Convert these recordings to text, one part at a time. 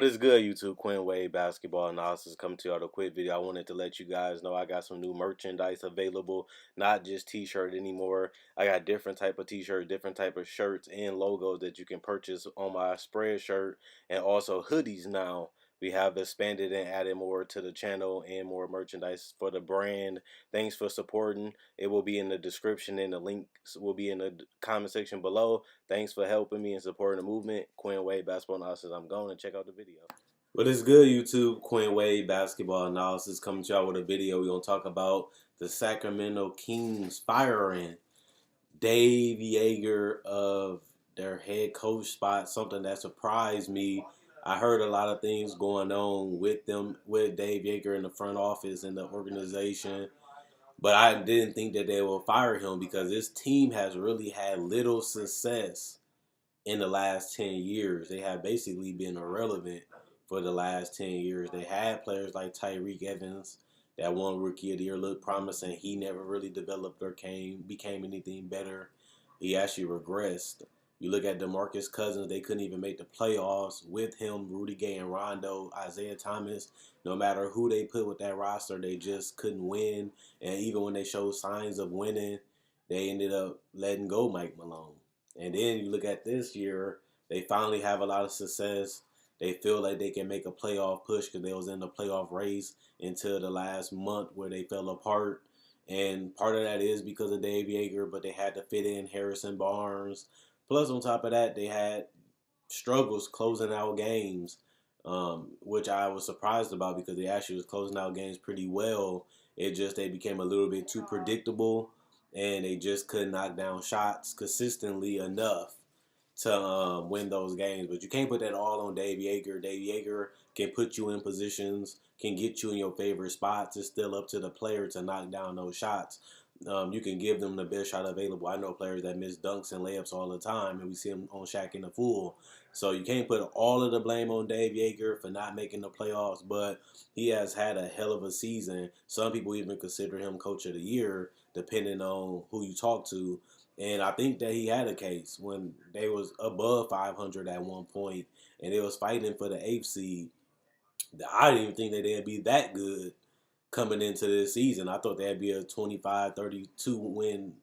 is good, YouTube? Quinn Wade Basketball Analysis coming to you with a quick video. I wanted to let you guys know I got some new merchandise available, not just t-shirt anymore. I got different type of t-shirts, different type of shirts and logos that you can purchase on my spread shirt, and also hoodies now. We have expanded and added more to the channel and more merchandise for the brand. Thanks for supporting. It will be in the description and the links will be in the comment section below. Thanks for helping me and supporting the movement. Quinn Wade Basketball Analysis. I'm going to check out the video. What is good, YouTube? Quinn Wade Basketball Analysis coming to y'all with a video. We're going to talk about the Sacramento Kings firing Dave Joerger of their head coach spot, something that surprised me. I heard a lot of things going on with them, with Dave Joerger in the front office and the organization, but I didn't think that they will fire him because this team has really had little success in the last 10 years. They have basically been irrelevant for the last 10 years. They had players like Tyreke Evans that won Rookie of the Year, looked promising. He never really developed or became anything better. He actually regressed. You look at DeMarcus Cousins, they couldn't even make the playoffs with him, Rudy Gay and Rondo, Isaiah Thomas. No matter who they put with that roster, they just couldn't win. And even when they showed signs of winning, they ended up letting go Mike Malone. And then you look at this year, they finally have a lot of success. They feel like they can make a playoff push because they was in the playoff race until the last month where they fell apart. And part of that is because of Dave Joerger, but they had to fit in Harrison Barnes. Plus, on top of that, they had struggles closing out games, which I was surprised about because they actually was closing out games pretty well. It just they became a little bit too predictable, and they just couldn't knock down shots consistently enough to win those games. But you can't put that all on Dave Joerger. Dave Joerger can put you in positions, can get you in your favorite spots. It's still up to the player to knock down those shots. You can give them the best shot available. I know players that miss dunks and layups all the time, and we see them on Shaq in the Fool. So you can't put all of the blame on Dave Joerger for not making the playoffs, but he has had a hell of a season. Some people even consider him Coach of the Year, depending on who you talk to. And I think that he had a case when they was above 500 at one point, and they was fighting for the 8th seed. I didn't even think that they'd be that good coming into this season. I thought that'd be a 25-32 win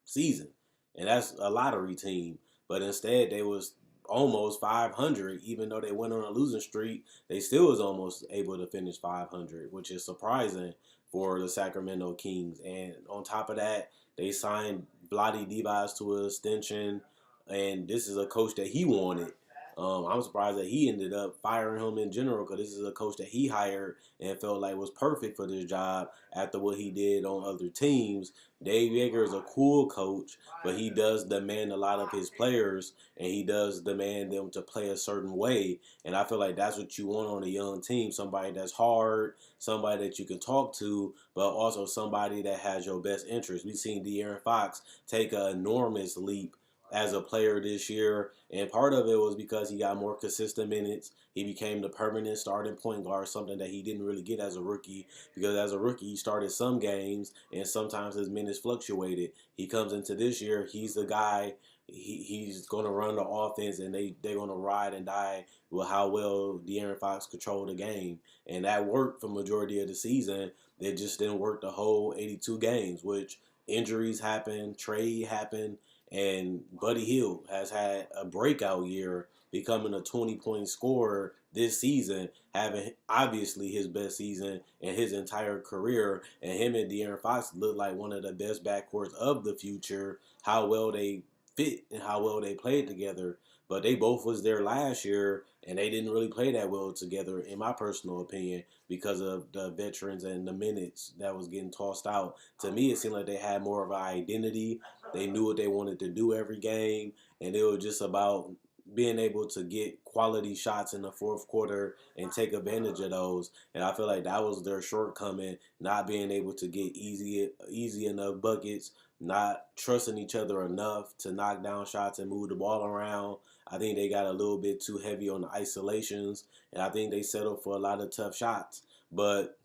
season, and that's a lottery team. But instead, they was almost 500. Even though they went on a losing streak, they still was almost able to finish 500, which is surprising for the Sacramento Kings. And on top of that, they signed Vlade Divac to an extension, and this is a coach that he wanted. I'm surprised that he ended up firing him in general because this is a coach that he hired and felt like was perfect for this job after what he did on other teams. Dave Joerger is a cool coach, but he does demand a lot of his players, and he does demand them to play a certain way. And I feel like that's what you want on a young team, somebody that's hard, somebody that you can talk to, but also somebody that has your best interest. We've seen De'Aaron Fox take an enormous leap as a player this year, and part of it was because he got more consistent minutes. He became the permanent starting point guard, something that he didn't really get as a rookie, because as a rookie he started some games and sometimes his minutes fluctuated. He comes into this year, he's the guy. He's going to run the offense, and they're going to ride and die with how well De'Aaron Fox controlled the game. And that worked for majority of the season. It just didn't work the whole 82 games, which injuries happened, trade happened, and Buddy Hield has had a breakout year, becoming a 20-point scorer this season, having obviously his best season in his entire career. And him and De'Aaron Fox look like one of the best backcourts of the future, how well they fit and how well they played together. But they both was there last year, and they didn't really play that well together, in my personal opinion, because of the veterans and the minutes that was getting tossed out. To me, it seemed like they had more of an identity. They knew what they wanted to do every game, and it was just about being able to get quality shots in the fourth quarter and take advantage of those. And I feel like that was their shortcoming, not being able to get easy enough buckets, not trusting each other enough to knock down shots and move the ball around. I think they got a little bit too heavy on the isolations, and I think they settled for a lot of tough shots. But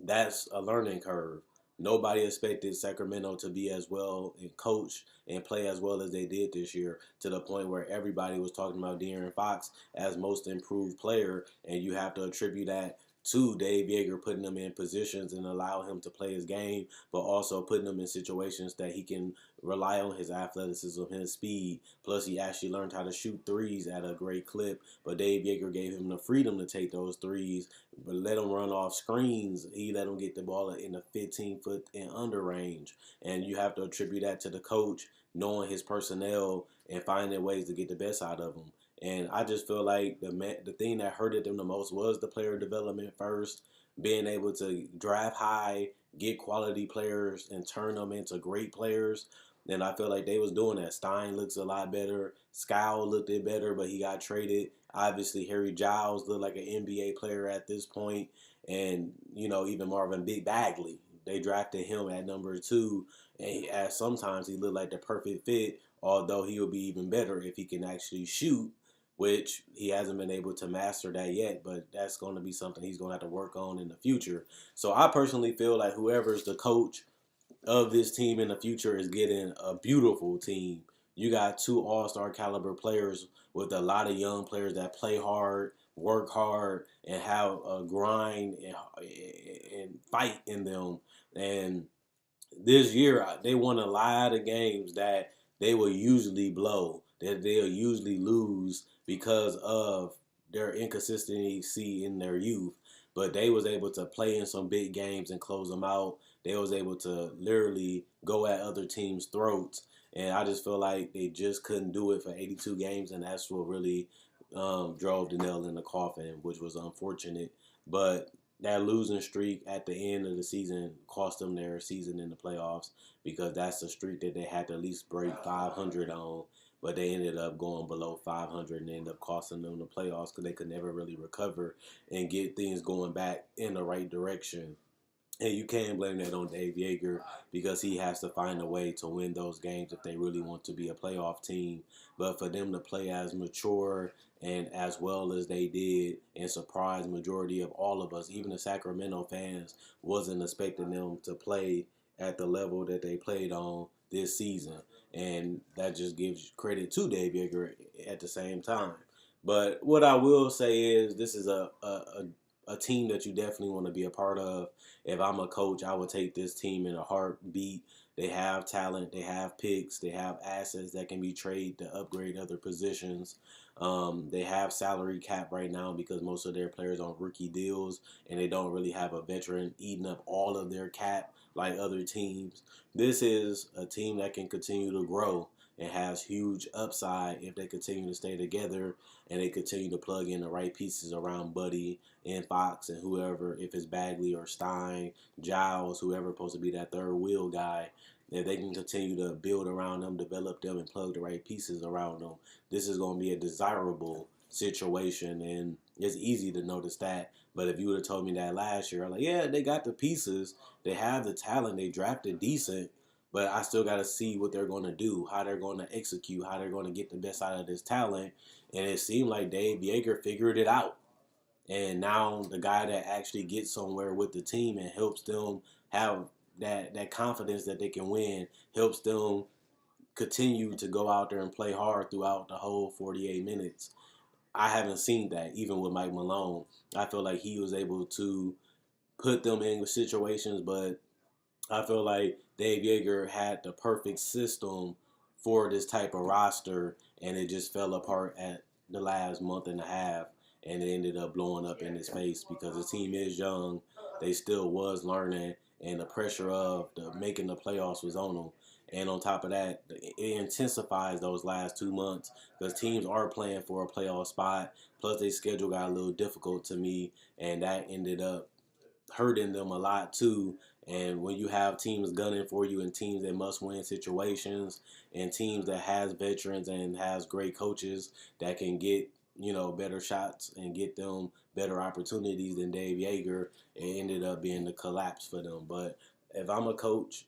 that's a learning curve. Nobody expected Sacramento to be as well and coach and play as well as they did this year, to the point where everybody was talking about De'Aaron Fox as most improved player, and you have to attribute that to Dave Joerger putting him in positions and allow him to play his game, but also putting him in situations that he can rely on his athleticism, his speed. Plus, he actually learned how to shoot threes at a great clip, but Dave Joerger gave him the freedom to take those threes, but let him run off screens. He let him get the ball in the 15-foot and under range. And you have to attribute that to the coach knowing his personnel and finding ways to get the best out of them. And I just feel like the thing that hurted them the most was the player development first, being able to draft high, get quality players, and turn them into great players. And I feel like they was doing that. Stein looks a lot better. Scowl looked it better, but he got traded. Obviously, Harry Giles looked like an NBA player at this point, and even Marvin Big Bagley. They drafted him at number 2, and as sometimes he looked like the perfect fit. Although he will be even better if he can actually shoot, which he hasn't been able to master that yet. But that's going to be something he's going to have to work on in the future. So I personally feel like whoever's the coach of this team in the future is getting a beautiful team. You got 2 all-star caliber players with a lot of young players that play hard, work hard, and have a grind and fight in them. And this year they won a lot of games that they will usually blow, that they'll usually lose because of their inconsistency in their youth. But they was able to play in some big games and close them out. They was able to literally go at other teams' throats. And I just feel like they just couldn't do it for 82 games, and that's what really drove the nail in the coffin, which was unfortunate. But that losing streak at the end of the season cost them their season in the playoffs, because that's the streak that they had to at least break 500 on. But they ended up going below 500 and ended up costing them the playoffs because they could never really recover and get things going back in the right direction. And you can't blame that on Dave Joerger, because he has to find a way to win those games if they really want to be a playoff team. But for them to play as mature and as well as they did and surprise majority of all of us, even the Sacramento fans, wasn't expecting them to play at the level that they played on this season. And that just gives credit to Dave Joerger at the same time. But what I will say is this is a team that you definitely want to be a part of. If I'm a coach, I would take this team in a heartbeat. They have talent, they have picks, they have assets that can be traded to upgrade other positions. They have salary cap right now because most of their players on rookie deals, and they don't really have a veteran eating up all of their cap like other teams. This is a team that can continue to grow and has huge upside if they continue to stay together and they continue to plug in the right pieces around Buddy and Fox and whoever, if it's Bagley or Stein, Giles, whoever supposed to be that third wheel guy. If they can continue to build around them, develop them, and plug the right pieces around them, this is going to be a desirable situation. And it's easy to notice that. But if you would have told me that last year, I'm like, yeah, they got the pieces, they have the talent, they drafted decent, but I still got to see what they're going to do, how they're going to execute, how they're going to get the best out of this talent. And it seemed like Dave Joerger figured it out. And now the guy that actually gets somewhere with the team and helps them have that confidence that they can win, helps them continue to go out there and play hard throughout the whole 48 minutes. I haven't seen that even with Mike Malone. I feel like he was able to put them in situations, but I feel like Dave Joerger had the perfect system for this type of roster, and it just fell apart at the last month and a half, and it ended up blowing up in his face because the team is young. They still was learning, and the pressure of making the playoffs was on them. And on top of that, it intensifies those last 2 months because teams are playing for a playoff spot. Plus, their schedule got a little difficult to me, and that ended up hurting them a lot too. And when you have teams gunning for you and teams that must win situations and teams that has veterans and has great coaches that can get, better shots and get them better opportunities than Dave Joerger, it ended up being the collapse for them. But if I'm a coach,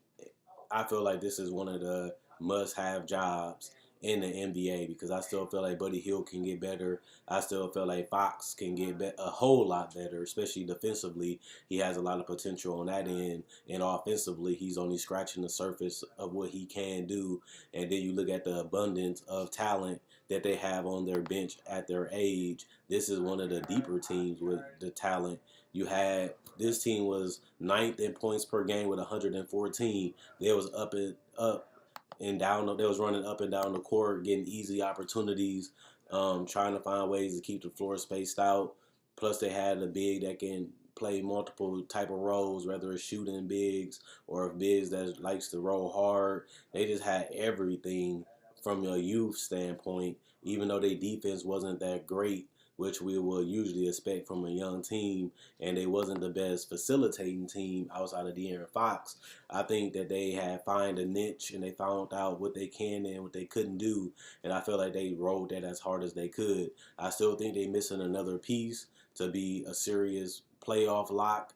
I feel like this is one of the must-have jobs. in the NBA, because I still feel like Buddy Hield can get better. I still feel like Fox can get a whole lot better, especially defensively. He has a lot of potential on that end, and offensively, he's only scratching the surface of what he can do. And then you look at the abundance of talent that they have on their bench at their age. This is one of the deeper teams with the talent. You had this team was ninth in points per game with 114. They was up and down. They was running up and down the court, getting easy opportunities, trying to find ways to keep the floor spaced out. Plus, they had a big that can play multiple type of roles, whether it's shooting bigs or bigs that likes to roll hard. They just had everything from a youth standpoint, even though their defense wasn't that great, which we will usually expect from a young team, and they wasn't the best facilitating team outside of De'Aaron Fox. I think that they had find a niche and they found out what they can and what they couldn't do, and I feel like they rode that as hard as they could. I still think they missing another piece to be a serious playoff lock.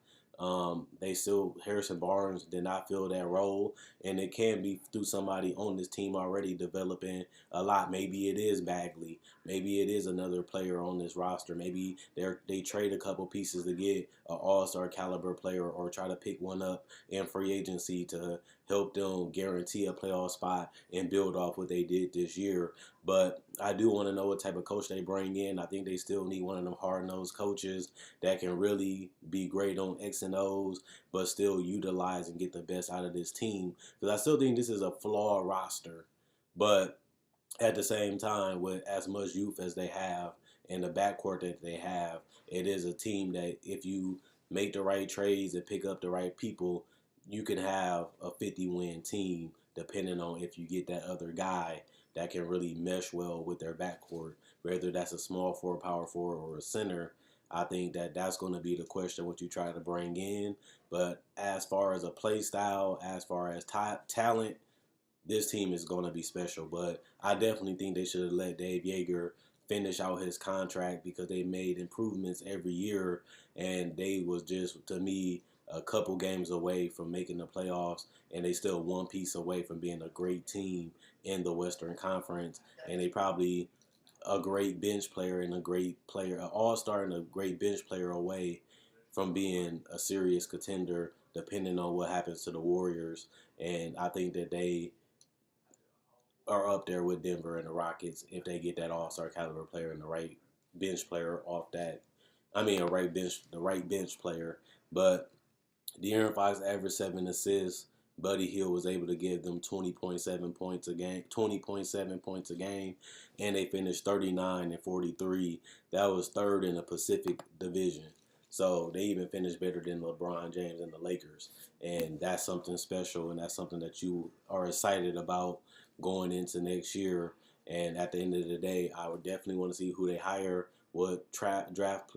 They still Harrison Barnes did not fill that role, and it can be through somebody on this team already developing a lot. Maybe it is Bagley, maybe it is another player on this roster. Maybe they trade a couple pieces to get an all-star caliber player, or try to pick one up in free agency to help them guarantee a playoff spot and build off what they did this year. But I do want to know what type of coach they bring in. I think they still need one of them hard-nosed coaches that can really be great on X and O's, but still utilize and get the best out of this team. Because I still think this is a flawed roster. But at the same time, with as much youth as they have and the backcourt that they have, it is a team that if you make the right trades and pick up the right people, you can have a 50-win team, depending on if you get that other guy that can really mesh well with their backcourt, whether that's a small forward, power forward, or a center. I think that that's going to be the question what you try to bring in. But as far as a play style, as far as talent, this team is going to be special. But I definitely think they should have let Dave Joerger finish out his contract, because they made improvements every year, and they was just, to me, a couple games away from making the playoffs, and they still one piece away from being a great team in the Western Conference. And they probably a great bench player and a great player, an all-star and a great bench player away from being a serious contender, depending on what happens to the Warriors. And I think that they are up there with Denver and the Rockets if they get that all-star caliber player and the right bench player off that. I mean, the right bench player. But De'Aaron Fox averaged 7 assists. Buddy Hield was able to give them 20.7 points a game, 20.7 points a game, and they finished 39 and 43. That was third in the Pacific Division. So they even finished better than LeBron James and the Lakers. And that's something special, and that's something that you are excited about going into next year. And at the end of the day, I would definitely want to see who they hire, what draft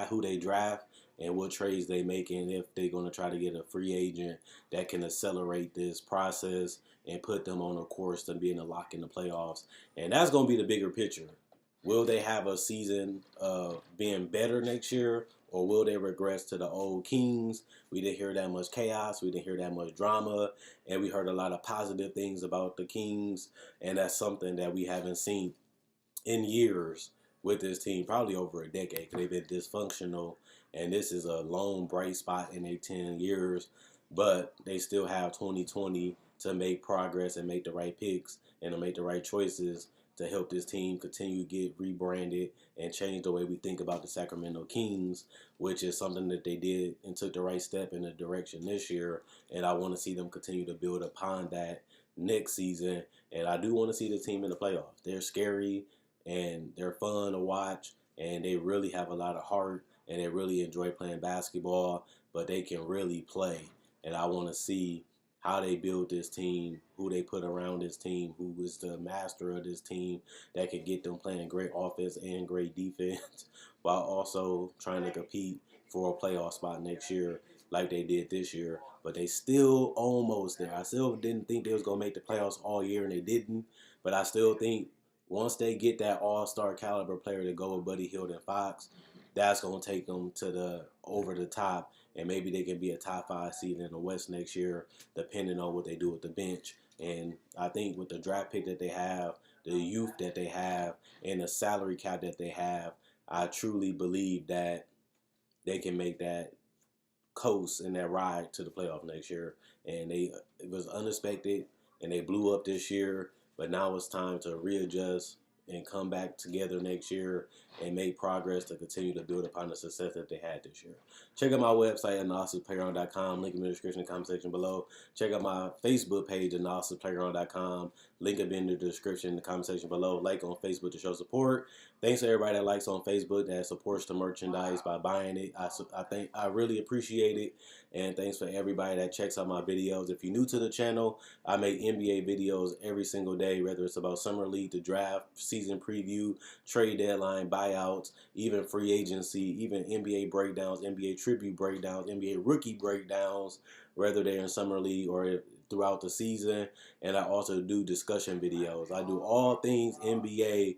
who they draft, and what trades they make, and if they're going to try to get a free agent that can accelerate this process and put them on a course to being a lock in the playoffs. And that's going to be the bigger picture. Will they have a season of being better next year, or will they regress to the old Kings? We didn't hear that much chaos. We didn't hear that much drama. And we heard a lot of positive things about the Kings. And that's something that we haven't seen in years with this team, probably over a decade, because they've been dysfunctional. And this is a lone bright spot in their 10 years. But they still have 2020 to make progress and make the right picks and to make the right choices to help this team continue to get rebranded and change the way we think about the Sacramento Kings, which is something that they did and took the right step in the direction this year. And I want to see them continue to build upon that next season. And I do want to see the team in the playoffs. They're scary and they're fun to watch, and they really have a lot of heart, and they really enjoy playing basketball, but they can really play. And I want to see how they build this team, who they put around this team, who is the master of this team that can get them playing great offense and great defense while also trying to compete for a playoff spot next year like they did this year. But they still almost there. I still didn't think they was going to make the playoffs all year, and they didn't. But I still think once they get that all-star caliber player to go with Buddy Hield and Fox, that's going to take them to the over the top, and maybe they can be a top 5 seed in the West next year, depending on what they do with the bench. And I think with the draft pick that they have, the youth that they have, and the salary cap that they have, I truly believe that they can make that coast and that ride to the playoff next year. And it was unexpected, and they blew up this year. But now it's time to readjust and come back together next year and make progress to continue to build upon the success that they had this year. Check out my website at analysisplayground.com. Link in the description and comment section below. Check out my Facebook page at analysisplayground.com. Link up in the description and the comment section below. Like on Facebook to show support. Thanks to everybody that likes on Facebook, that supports the merchandise by buying it. I think I really appreciate it. And thanks for everybody that checks out my videos. If you're new to the channel, I make NBA videos every single day, whether it's about summer league, the draft, season preview, trade deadline, buyouts, even free agency, even NBA breakdowns, NBA tribute breakdowns, NBA rookie breakdowns, whether they're in summer league or throughout the season. And I also do discussion videos. I do all things NBA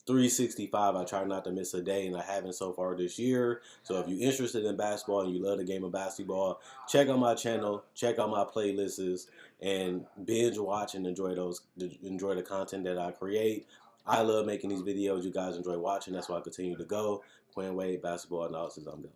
365. I try not to miss a day, and I haven't so far this year. So if you're interested in basketball and you love the game of basketball, check out my channel, check out my playlists, and binge watch and enjoy the content that I create. I love making these videos. You guys enjoy watching. That's why I continue to go. Quinn Wade, basketball analysis. I'm done.